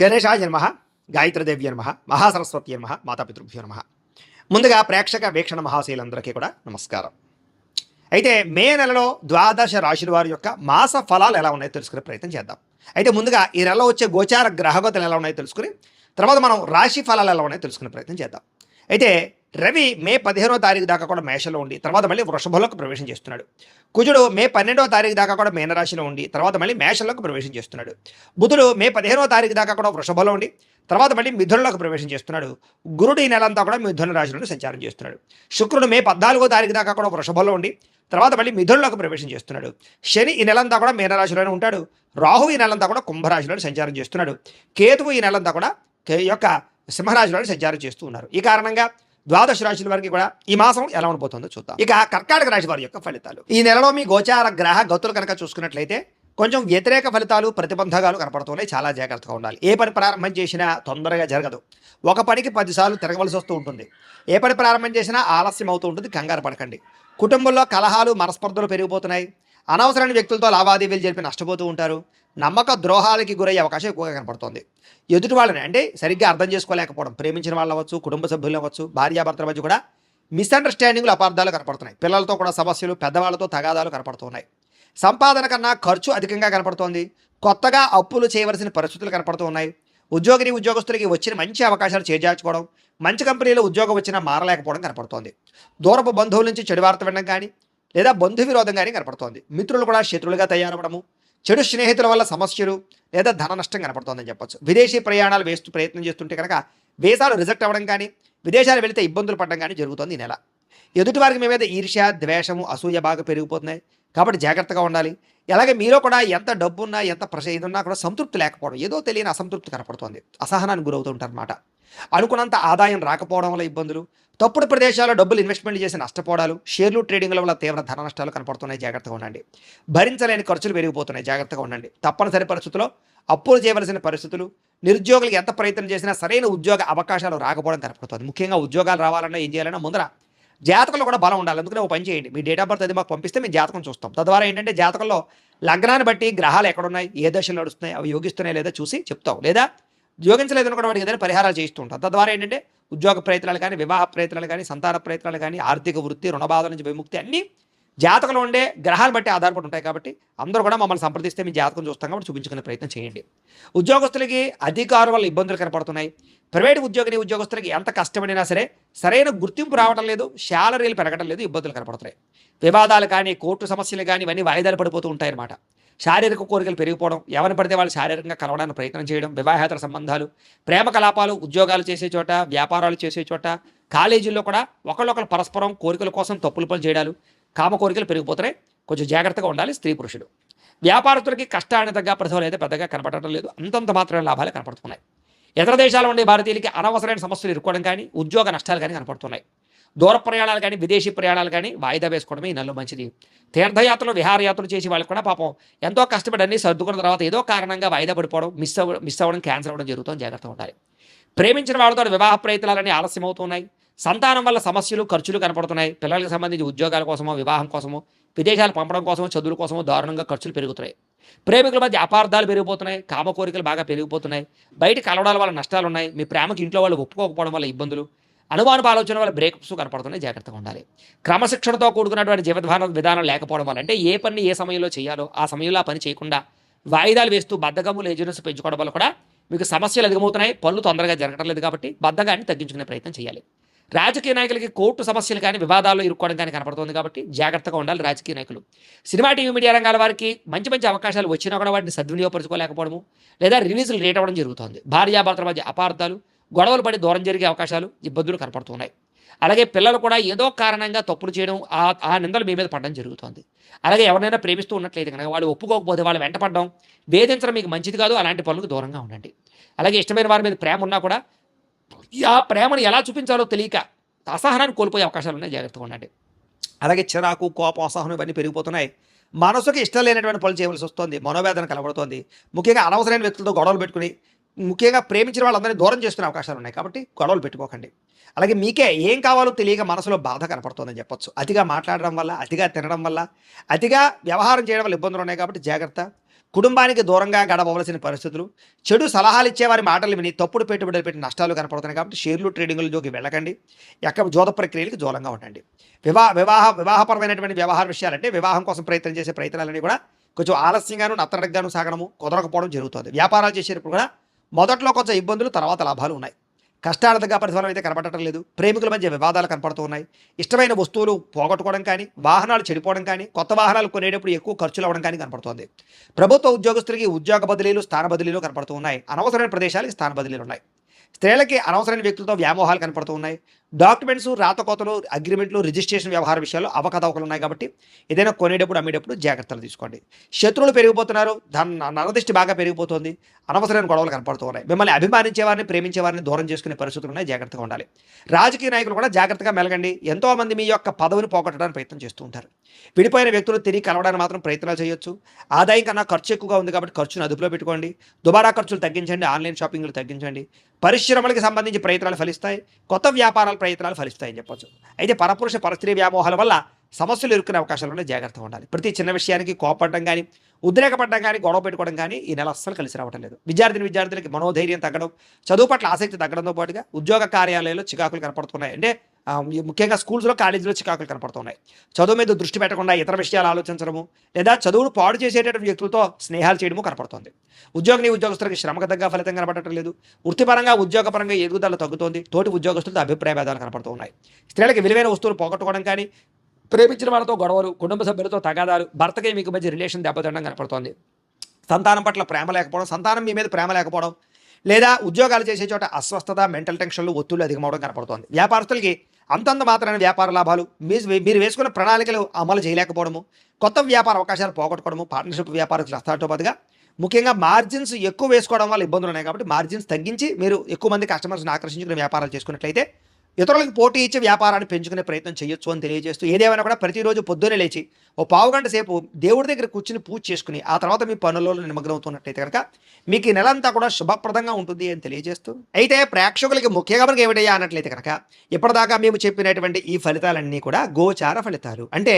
గణేశాయ నమః, గాయత్రీదేవ్య నమః, మహాసరస్వతి నమః, మాతాపితృభ్యో నమః. ముందుగా ప్రేక్షక వీక్షణ మహాశీలందరికీ కూడా నమస్కారం. అయితే మే నెలలో ద్వాదశ రాశుల వారి యొక్క మాస ఫలాలు ఎలా ఉన్నాయో తెలుసుకునే ప్రయత్నం చేద్దాం. అయితే ముందుగా ఈ నెలలో వచ్చే గోచార గ్రహగతులు ఎలా ఉన్నాయో తెలుసుకుని తర్వాత మనం రాశి ఫలాలు ఎలా ఉన్నాయో తెలుసుకునే ప్రయత్నం చేద్దాం. అయితే రవి మే 15వ తారీఖు దాకా కూడా మేషంలో ఉండి తర్వాత మళ్ళీ వృషభంలోకి ప్రవేశం చేస్తున్నాడు. కుజుడు మే 12వ తారీఖు దాకా కూడా మీనరాశిలో ఉండి తర్వాత మళ్ళీ మేషంలోకి ప్రవేశం చేస్తున్నాడు. బుధుడు మే 15వ తారీఖు దాకా కూడా వృషభంలో ఉండి తర్వాత మళ్ళీ మిథునంలోకి ప్రవేశం చేస్తున్నాడు. గురుడు ఈ నెలంతా కూడా మిథున రాశిలో సంచారం చేస్తున్నాడు. శుక్రుడు మే 14వ తారీఖు దాకా కూడా వృషభంలో ఉండి తర్వాత మళ్ళీ మిథునంలోకి ప్రవేశం చేస్తున్నాడు. శని ఈ నెలంతా కూడా మీనరాశిలోనే ఉంటాడు. రాహు ఈ నెలంతా కూడా కుంభరాశిలో సంచారం చేస్తున్నాడు. కేతువు ఈ నెలంతా కూడా యొక్క సింహరాశిలో సంచారం చేస్తూ ఉన్నారు. ఈ కారణంగా ద్వాదశ రాశుల వారికి కూడా ఈ మాసం ఎలా ఉండబోతుందో చూద్దాం. ఇక కర్కాటక రాశి వారి యొక్క ఫలితాలు. ఈ నెలలో మీ గోచార గ్రహ గతులు కనుక చూసుకున్నట్లయితే కొంచెం వ్యతిరేక ఫలితాలు ప్రతిబంధకాలు కనపడుతున్నాయి. చాలా జాగ్రత్తగా ఉండాలి. ఏ పని ప్రారంభం చేసినా తొందరగా జరగదు. ఒక పనికి 10 సార్లు తిరగవలసి వస్తూ ఉంటుంది. ఏ పని ప్రారంభం చేసినా ఆలస్యం అవుతూ ఉంటుంది. కంగారు పడకండి. కుటుంబంలో కలహాలు మనస్పర్ధలు పెరిగిపోతున్నాయి. అనవసరమైన వ్యక్తులతో లావాదేవీలు జరిపి నష్టపోతూ ఉంటారు. నమ్మక ద్రోహాలకి గురయ్యే అవకాశం ఎక్కువగా కనపడుతోంది. ఎదుటి వాళ్ళని అంటే సరిగ్గా అర్థం చేసుకోలేకపోవడం, ప్రేమించిన వాళ్ళు అవ్వచ్చు, కుటుంబ సభ్యులు అవ్వచ్చు, భార్యాభర్తల మధ్య కూడా మిస్అండర్స్టాండింగ్లు, అపార్థాలు కనపడుతున్నాయి. పిల్లలతో కూడా సమస్యలు, పెద్దవాళ్ళతో తగాదాలు కనపడుతున్నాయి. సంపాదన కన్నా ఖర్చు అధికంగా కనపడుతోంది. కొత్తగా అప్పులు చేయవలసిన పరిస్థితులు కనపడుతూ ఉన్నాయి. ఉద్యోగస్తులకి వచ్చిన మంచి అవకాశాలు చేజార్చుకోవడం, మంచి కంపెనీలో ఉద్యోగం వచ్చినా మారలేకపోవడం కనపడుతోంది. దూరపు బంధువుల నుంచి చెడు వార్త వినడం కానీ లేదా బంధు విరోధం కానీ కనపడుతోంది. మిత్రులు కూడా శత్రులుగా తయారవడము, చెడు స్నేహితుల వల్ల సమస్యలు లేదా ధన నష్టం కనపడుతోందని చెప్పొచ్చు. విదేశీ ప్రయాణాలు వేస్తూ ప్రయత్నం చేస్తుంటే కనుక వీసాలు రిజెక్ట్ అవ్వడం కానీ విదేశాలు వెళితే ఇబ్బందులు పడడం కానీ జరుగుతుంది ఈ నెల. ఎదుటివారికి మీ మీద ఈర్ష్య, ద్వేషము, అసూయ బాగా పెరిగిపోతున్నాయి. కాబట్టి జాగ్రత్తగా ఉండాలి. అలాగే మీలో కూడా ఎంత డబ్బున్నా ఎంత ఇదున్నా కూడా సంతృప్తి లేకపోవడం, ఏదో తెలియని అసంతృప్తి కనపడుతోంది. అసహనానికి గురవుతూ ఉంటారన్నమాట. అనుకున్నంత ఆదాయం రాకపోవడం వల్ల ఇబ్బందులు, తప్పుడు ప్రదేశాల్లో డబ్బులు ఇన్వెస్ట్మెంట్ చేసి నష్టపోవడాలు, షేర్లు ట్రేడింగ్ల వల్ల తీవ్ర ధన నష్టాలు కనపడుతున్నాయి. జాగ్రత్తగా ఉండండి. భరించలేని ఖర్చులు పెరిగిపోతున్నాయి. జాగ్రత్తగా ఉండండి. తప్పనిసరి పరిస్థితుల్లో అప్పులు చేయవలసిన పరిస్థితులు, నిరుద్యోగులకు ఎంత ప్రయత్నం చేసినా సరైన ఉద్యోగ అవకాశాలు రాకపోవడం కనపడుతుంది. ముఖ్యంగా ఉద్యోగాలు రావాలన్నా ఏం చేయాలన్నా ముందర జాతకంలో కూడా బలం ఉండాలి. అందుకనే ఒక పని చేయండి. మీ డేట్ ఆఫ్ బర్త్ అది మాకు పంపిస్తే మేము జాతకం చూస్తాం. తద్వారా ఏంటంటే జాతకంలో లగ్నాన్ని బట్టి గ్రహాలు ఎక్కడున్నాయి, ఏ దశలు నడుస్తున్నాయి, అవి యోగిస్తున్నాయి లేదా చూసి చెప్తాం. లేదా యోగించలేదని కూడా వాటికి ఏదైనా పరిహారాలు చేస్తూ ఉంటాం. తద్వారా ఏంటంటే ఉద్యోగ ప్రయత్నాలు కానీ, వివాహ ప్రయత్నాలు కానీ, సంతాన ప్రయత్నాలు కానీ, ఆర్థిక వృత్తి, రుణబాధ నుంచి విముక్తి అన్నీ జాతకంలో ఉండే గ్రహాలు బట్టి ఆధారపడి ఉంటాయి. కాబట్టి అందరూ కూడా మమ్మల్ని సంప్రదిస్తే మీ జాతకం చూస్తాం కాబట్టి చూపించుకునే ప్రయత్నం చేయండి. ఉద్యోగస్తులకి అధికారుల వల్ల ఇబ్బందులు కనపడుతున్నాయి. ప్రైవేట్ ఉద్యోగస్తులకి ఎంత కష్టపడినా సరే సరైన గుర్తింపు రావడం లేదు, శాలరీలు పెరగడం లేదు, ఇబ్బందులు కనపడుతున్నాయి. వివాదాలు కానీ, కోర్టు సమస్యలు కానీ ఇవన్నీ వాయిదాలు పడిపోతూ ఉంటాయన్నమాట. శారీరక కోరికలు పెరిగిపోవడం, ఎవరిని పడితే వాళ్ళు శారీరకంగా కలవడానికి ప్రయత్నం చేయడం, వివాహేతర సంబంధాలు, ప్రేమ కలాపాలు, ఉద్యోగాలు చేసే చోట, వ్యాపారాలు చేసే చోట, కాలేజీల్లో కూడా ఒకళ్ళొకరు పరస్పరం కోరికల కోసం తప్పులు పనులు చేయడాలు, కామ కోరికలు పెరిగిపోతున్నాయి. కొంచెం జాగ్రత్తగా ఉండాలి స్త్రీ పురుషుడు. వ్యాపారస్తులకి కష్టాన్ని తగ్గ ప్రతిఫలం అయితే పెద్దగా కనపడటం లేదు. అంతంత మాత్రమే లాభాలు కనపడుతున్నాయి. ఇతర దేశాల్లో ఉండే భారతీయులకి అనవసరమైన సమస్యలు ఇరుక్కోవడం కానీ, ఉద్యోగ నష్టాలు కానీ కనపడుతున్నాయి. దూర ప్రయాణాలు కానీ, విదేశీ ప్రయాణాలు కానీ వాయిదా వేసుకోవడమే ఈ నెలలో మంచిది. తీర్థయాత్రలు, విహారయాత్రలు చేసి వాళ్ళకి కూడా పాపం ఎంతో కష్టపడి అన్ని సర్దుకున్న తర్వాత ఏదో కారణంగా వాయిదా పడిపోవడం, మిస్ అవ్వడం, క్యాన్సిల్ అవ్వడం జరుగుతుంది. జాగ్రత్తగా ఉండాలి. ప్రేమించిన వాళ్ళతో వివాహ ప్రయత్నాలన్నీ ఆలస్యం అవుతున్నాయి. సంతానం వల్ల సమస్యలు, ఖర్చులు కనపడుతున్నాయి. పిల్లలకు సంబంధించి ఉద్యోగాల కోసమో, వివాహం కోసమో, విదేశాలు పంపడం కోసమో, చదువుల కోసమో దారుణంగా ఖర్చులు పెరుగుతున్నాయి. ప్రేమికుల మధ్య అపార్థాలు పెరిగిపోతున్నాయి. కామ కోరికలు బాగా పెరిగిపోతున్నాయి. బయట కలవడాల వల్ల నష్టాలు ఉన్నాయి. మీ ప్రేమకి ఇంట్లో వాళ్ళు ఒప్పుకోకపోవడం వల్ల ఇబ్బందులు, అనుమానపు ఆలోచన వల్ల బ్రేకప్స్ కనపడుతున్నాయి. జాగ్రత్తగా ఉండాలి. క్రమశిక్షణతో కూడుకున్నటువంటి జీవన విధానం లేకపోవడం వల్ల అంటే ఏ పని ఏ సమయంలో చేయాలో ఆ సమయంలో ఆ పని చేయకుండా వాయిదాలు వేస్తూ బద్ధకము, లేజినెస్ పెంచుకోవడం వల్ల కూడా మీకు సమస్యలు అధికమవుతున్నాయి. పనులు తొందరగా జరగడం లేదు. కాబట్టి బద్ధకాన్ని తగ్గించుకునే ప్రయత్నం చేయాలి. రాజకీయ నాయకులకి కోర్టు సమస్యలు కానీ, వివాదాల్లో ఇరుక్కోవడం కానీ కనపడుతుంది. కాబట్టి జాగ్రత్తగా ఉండాలి రాజకీయ నాయకులు. సినిమా, టీవీ, మీడియా రంగాల వారికి మంచి మంచి అవకాశాలు వచ్చినా కూడా వాటిని సద్వినియోగపరచుకోలేకపోవడము లేదా రిలీజులు రేట్ అవ్వడం జరుగుతుంది. భార్యాభర్తల మధ్య అపార్థాలు, గొడవలు పడి దూరం జరిగే అవకాశాలు, ఇబ్బందులు కనపడుతున్నాయి. అలాగే పిల్లలు కూడా ఏదో కారణంగా తప్పులు చేయడం, ఆ నిందలు మీ మీద పడడం జరుగుతుంది. అలాగే ఎవరైనా ప్రేమిస్తూ ఉన్నట్లయితే కనుక వాళ్ళు ఒప్పుకోకపోతే వాళ్ళు వెంటపడడం, వేధించడం మీకు మంచిది కాదు. అలాంటి పనులకు దూరంగా ఉండండి. అలాగే ఇష్టమైన వారి మీద ప్రేమ ఉన్నా కూడా ఆ ప్రేమను ఎలా చూపించాలో తెలియక అసహనాన్ని కోల్పోయే అవకాశాలు ఉన్నాయి. జాగ్రత్తగా ఉండండి. అలాగే చిరాకు, కోపం, అసహనం ఇవన్నీ పెరిగిపోతున్నాయి. మనసుకి ఇష్టం లేనటువంటి పనులు చేయవలసి వస్తుంది. మనోవేదన కలబడుతోంది. ముఖ్యంగా అనవసరమైన వ్యక్తులతో గొడవలు పెట్టుకుని, ముఖ్యంగా ప్రేమించిన వాళ్ళందరినీ దూరం చేసుకునే అవకాశాలు ఉన్నాయి. కాబట్టి గొడవలు పెట్టుకోకండి. అలాగే మీకే ఏం కావాలో తెలియక మనసులో బాధ కనపడుతుందని చెప్పొచ్చు. అతిగా మాట్లాడడం వల్ల, అతిగా తినడం వల్ల, అతిగా వ్యవహారం చేయడం వల్ల ఇబ్బందులు ఉన్నాయి. కాబట్టి జాగ్రత్త. కుటుంబానికి దూరంగా గడపవలసిన పరిస్థితులు, చెడు సలహాలు ఇచ్చేవారి మాటలు విని తప్పుడు పెట్టుబడులు పెట్టి నష్టాలు కనపడుతున్నాయి కాబట్టి షేర్లు ట్రేడింగ్లలోకి వెళ్ళకండి. ఎక్కడ జోద ప్రక్రియలకు దూరంగా ఉండండి. వివాహపరమైనటువంటి వ్యవహార విషయాలంటే వివాహం కోసం ప్రయత్నం చేసే ప్రయత్నాలన్నీ కూడా కొంచెం ఆలస్యంగాను నత్తనడగ్గాను సాగడము కుదరకపోవడం జరుగుతుంది. వ్యాపారాలు చేసేటప్పుడు కూడా మొదట్లో కొంచెం ఇబ్బందులు, తర్వాత లాభాలు ఉన్నాయి. కష్టార్థంగా ప్రతిఫలం అయితే కనపడటం లేదు. ప్రేమికుల మధ్య వివాదాలు కనపడుతూ ఉన్నాయి. ఇష్టమైన వస్తువులు పోగొట్టుకోవడం కానీ, వాహనాలు చెడిపోవడం కానీ, కొత్త వాహనాలు కొనేటప్పుడు ఎక్కువ ఖర్చులు అవ్వడం కానీ కనపడుతోంది. ప్రభుత్వ ఉద్యోగస్తులకి ఉద్యోగ బదిలీలు, స్థాన బదిలీలు కనపడుతూ ఉన్నాయి. అనవసరమైన ప్రదేశాలకి స్థాన బదిలీలు ఉన్నాయి. స్త్రీలకి అనవసరమైన వ్యక్తులతో వ్యామోహాలు కనపడుతూ ఉన్నాయి. డాక్యుమెంట్స్, రాతకోతలు, అగ్రిమెంట్లు, రిజిస్ట్రేషన్ వ్యవహార విషయాల్లో అవకతవకలు ఉన్నాయి కాబట్టి ఏదైనా కొనేటప్పుడు అమ్మేటప్పుడు జాగ్రత్తలు తీసుకోండి. శత్రువులు పెరిగిపోతున్నారు. నరదిష్టి బాగా పెరిగిపోతుంది. అనవసరమైన గొడవలు కనపడుతూ ఉన్నాయి. మిమ్మల్ని అభిమానించే వారిని, ప్రేమించే వారిని దూరం చేసుకునే పరిస్థితులు ఉన్నాయి. జాగ్రత్తగా ఉండాలి. రాజకీయ నాయకులు కూడా జాగ్రత్తగా మెలగండి. ఎంతోమంది మీ యొక్క పదవిని పోగొట్టడానికి ప్రయత్నం చేస్తూ ఉంటారు. విడిపోయిన వ్యక్తులు తిరిగి కలవడానికి మాత్రం ప్రయత్నాలు చేయొచ్చు. ఆదాయం కన్నా ఖర్చు ఎక్కువగా ఉంది కాబట్టి ఖర్చును అదుపులో పెట్టుకోండి. దుబారా ఖర్చులు తగ్గించండి. ఆన్లైన్ షాపింగ్లు తగ్గించండి. పరిశ్రమలకు సంబంధించి ప్రయత్నాలు ఫలిస్తాయి. కొత్త వ్యాపారాల ప్రయత్నాలు ఫలిస్తాయని చెప్పొచ్చు. అయితే పరపురుష పరస్త్రీ వ్యామోహాల వల్ల సమస్యలు ఎదుర్కొనే అవకాశాలు ఉన్నాయి. జాగ్రత్తగా ఉండాలి. ప్రతి చిన్న విషయానికి కోపడడం కానీ, ఉద్రేకపడడం కానీ, గొడవ పెట్టుకోవడం కానీ ఈ నెల అస్సలు కలిసి రావడం లేదు. విద్యార్థులకి మనోధైర్యం తగ్గడం, చదువు పట్ల ఆసక్తి తగ్గడంతో పాటుగా ఉద్యోగ కార్యాలయాల్లో చికాకులు కనపడుతున్నాయి. అంటే ముఖ్యంగా స్కూల్స్లో, కాలేజీలో చికాకులు కనపడుతున్నాయి. చదువు మీద దృష్టి పెట్టకుండా ఇతర విషయాలు ఆలోచించడము, లేదా చదువును పాడు చేసేటటువంటి వ్యక్తులతో స్నేహాలు చేయడము కనపడుతుంది. ఉద్యోగస్తులకి శ్రమకు తగ్గ ఫలితం కనపడటం లేదు. వృత్తిపరంగా, ఉద్యోగపరంగా ఎదుగుదల తగ్గుతోంది. తోటి ఉద్యోగస్తులతో అభిప్రాయ భేదాలు కనపడుతూ ఉన్నాయి. స్త్రీలకు విలువైన వస్తువులు పోగొట్టుకోవడం కానీ, ప్రేమించిన వాళ్ళతో గొడవలు, కుటుంబ సభ్యులతో తగాదాలు, భర్తకి మీకు మధ్య రిలేషన్ దెబ్బతినడం కనపడుతోంది. సంతానం పట్ల ప్రేమ లేకపోవడం, సంతానం మీ మీద ప్రేమ లేకపోవడం, లేదా ఉద్యోగాలు చేసే చోట అస్వస్థత, మెంటల్ టెన్షన్లు, ఒత్తిళ్లు అధికమవడం కనపడుతోంది. వ్యాపారస్తులకి అంతంత మాత్రమైన వ్యాపార లాభాలు, మీరు వేసుకున్న ప్రణాళికలు అమలు చేయలేకపోవడము, కొత్త వ్యాపార అవకాశాలు పోగొట్టుకోవడము, పార్ట్నర్షిప్ వ్యాపారస్తులు వస్తాతో పాటుగా ముఖ్యంగా మార్జిన్స్ ఎక్కువ వేసుకోవడం వల్ల ఇబ్బందులు ఉన్నాయి. కాబట్టి మార్జిన్స్ తగ్గించి మీరు ఎక్కువ మంది కస్టమర్స్ని ఆకర్షించుకునే వ్యాపారాలు చేసుకున్నట్లయితే ఇతరులకు పోటీ ఇచ్చే వ్యాపారాన్ని పెంచుకునే ప్రయత్నం చేయొచ్చు అని తెలియజేస్తూ, ఏదేమైనా కూడా ప్రతిరోజు పొద్దున్నే లేచి ఓ పావుగంట సేపు దేవుడి దగ్గర కూర్చుని పూజ చేసుకుని ఆ తర్వాత మీ పనులలో నిమగ్నమవుతున్నట్లయితే కనుక మీకు ఈ నెలంతా కూడా శుభప్రదంగా ఉంటుంది అని తెలియజేస్తూ, అయితే ప్రేక్షకులకి ముఖ్యంగా మనకి ఏమిటయ్యా అన్నట్లయితే కనుక ఇప్పటిదాకా మేము చెప్పినటువంటి ఈ ఫలితాలన్నీ కూడా గోచార ఫలితాలు. అంటే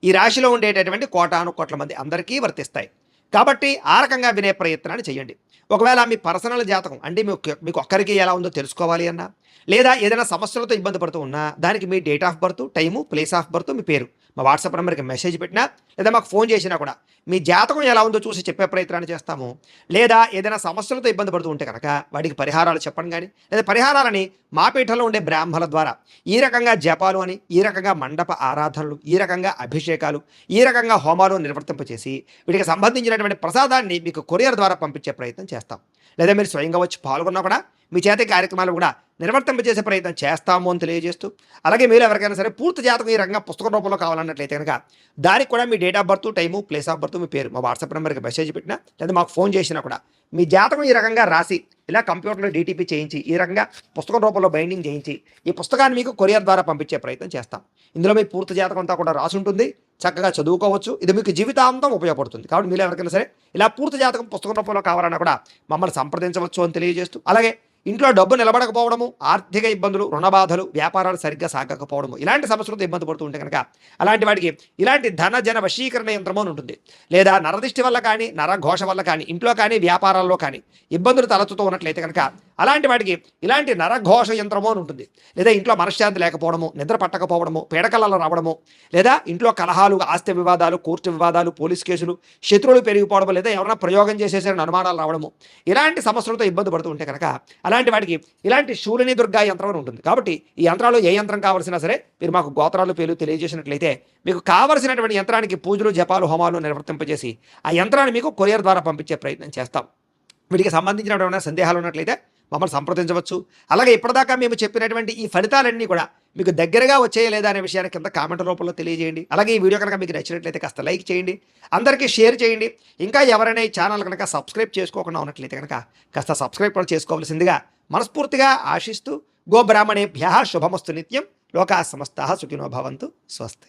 ఈ రాశిలో ఉండేటటువంటి కోటాను కోట్ల మంది అందరికీ వర్తిస్తాయి. కాబట్టి ఆ రకంగా వినే ప్రయత్నాన్ని చేయండి. ఒకవేళ మీ పర్సనల్ జాతకం అంటే మీకు ఒక్కరికి ఎలా ఉందో తెలుసుకోవాలి అన్నా, లేదా ఏదైనా సమస్యలతో ఇబ్బంది పడుతూ ఉన్నా దానికి మీ date of birth, time, place of birth, మీ పేరు మా వాట్సాప్ నెంబర్కి మెసేజ్ పెట్టినా, లేదా మాకు ఫోన్ చేసినా కూడా మీ జాతకం ఎలా ఉందో చూసి చెప్పే ప్రయత్నాన్ని చేస్తాము. లేదా ఏదైనా సమస్యలతో ఇబ్బంది పడుతూ ఉంటే కనుక వాటికి పరిహారాలు చెప్పండి. కానీ లేదా పరిహారాలని మా పీఠంలో ఉండే బ్రాహ్మణుల ద్వారా ఈ రకంగా జపాలు అని, ఈ రకంగా మండప ఆరాధనలు, ఈ రకంగా అభిషేకాలు, ఈ రకంగా హోమాలు నిర్వర్తింపచేసి వీటికి సంబంధించినటువంటి ప్రసాదాన్ని మీకు కొరియర్ ద్వారా పంపించే ప్రయత్నం చేస్తాం. లేదా మీరు స్వయంగా వచ్చి పాల్గొన్నా కూడా మీ చేతి కార్యక్రమాలు కూడా నిర్వర్తింపజేసే ప్రయత్నం చేస్తాము అని తెలియజేస్తూ, అలాగే మీరు ఎవరికైనా సరే పూర్తి జాతకం ఈ రకంగా పుస్తక రూపంలో కావాలన్నట్లయితే కనుక దానికి కూడా మీ date of birth, time, place of birth, మీ పేరు మా వాట్సాప్ నెంబర్కి మెసేజ్ పెట్టినా, లేదా మాకు ఫోన్ చేసినా కూడా మీ జాతకం ఈ రకంగా రాసి ఇలా కంప్యూటర్లో డీటీపీ చేయించి ఈ రకంగా పుస్తకం రూపంలో బైండింగ్ చేయించి ఈ పుస్తకాన్ని మీకు కొరియర్ ద్వారా పంపించే ప్రయత్నం చేస్తాం. ఇందులో మీ పూర్తి జాతకం అంతా కూడా రాసి ఉంటుంది. చక్కగా చదువుకోవచ్చు. ఇది మీకు జీవితాంతం ఉపయోగపడుతుంది. కాబట్టి మీరు ఎవరికైనా సరే ఇలా పూర్తి జాతకం పుస్తకం రూపంలో కావాలన్నా కూడా మమ్మల్ని సంప్రదించవచ్చు అని తెలియజేస్తూ, అలాగే ఇంట్లో డబ్బు నిలబడకపోవడము, ఆర్థిక ఇబ్బందులు, రుణ బాధలు, వ్యాపారాలు సరిగ్గా సాగకపోవడము, ఇలాంటి సమస్యలతో ఇబ్బంది పడుతూ ఉంటే కనుక అలాంటి వాటికి ఇలాంటి ధన జన వశీకరణ యంత్రము అని ఉంటుంది. లేదా నరదిష్టి వల్ల కానీ, నరఘోష వల్ల కానీ, ఇంట్లో కానీ, వ్యాపారాల్లో కానీ ఇబ్బందులు తలెత్తుతూ ఉన్నట్లయితే కనుక అలాంటి వాటికి ఇలాంటి నరఘోష యంత్రము అని ఉంటుంది. లేదా ఇంట్లో మనశ్శాంతి లేకపోవడము, నిద్ర పట్టకపోవడము, పీడకలలో రావడము, లేదా ఇంట్లో కలహాలు, ఆస్తి వివాదాలు, కోర్టు వివాదాలు, పోలీస్ కేసులు, శత్రువులు పెరిగిపోవడం, లేదా ఎవరైనా ప్రయోగం చేసేసరికి అనుమానాలు రావడము, ఇలాంటి సమస్యలతో ఇబ్బంది పడుతూ ఉంటే కనుక అలాంటి వాటికి ఇలాంటి శూలిని దుర్గా యంత్రం అని ఉంటుంది. కాబట్టి ఈ యంత్రాలు ఏ యంత్రం కావాల్సినా సరే మీరు మాకు గోత్రాలు, పేర్లు తెలియజేసినట్లయితే మీకు కావలసినటువంటి యంత్రానికి పూజలు, జపాలు, హోమాలు నిర్వర్తింపజేసి ఆ యంత్రాన్ని మీకు కొరియర్ ద్వారా పంపించే ప్రయత్నం చేస్తాం. వీటికి సంబంధించినటువంటి సందేహాలు ఉన్నట్లయితే మమ్మల్ని సంప్రదించవచ్చు. అలాగే ఇప్పటిదాకా మేము చెప్పినటువంటి ఈ ఫలితాలన్నీ కూడా మీకు దగ్గరగా వచ్చాయా లేదా అనే విషయాన్ని కింద కామెంట్ రూపంలో తెలియజేయండి. అలాగే ఈ వీడియో కనుక మీకు నచ్చినట్లయితే కాస్త లైక్ చేయండి, అందరికీ షేర్ చేయండి. ఇంకా ఎవరైనా ఈ ఛానల్ కనుక సబ్స్క్రైబ్ చేసుకోకుండా ఉన్నట్లయితే కనుక కాస్త సబ్స్క్రైబ్ కూడా చేసుకోవాల్సిందిగా మనస్ఫూర్తిగా ఆశిస్తూ, గోబ్రాహ్మణేభ్యః శుభమస్తు నిత్యం, లోకాః సమస్తాః సుఖినో భవంతు. స్వస్తి.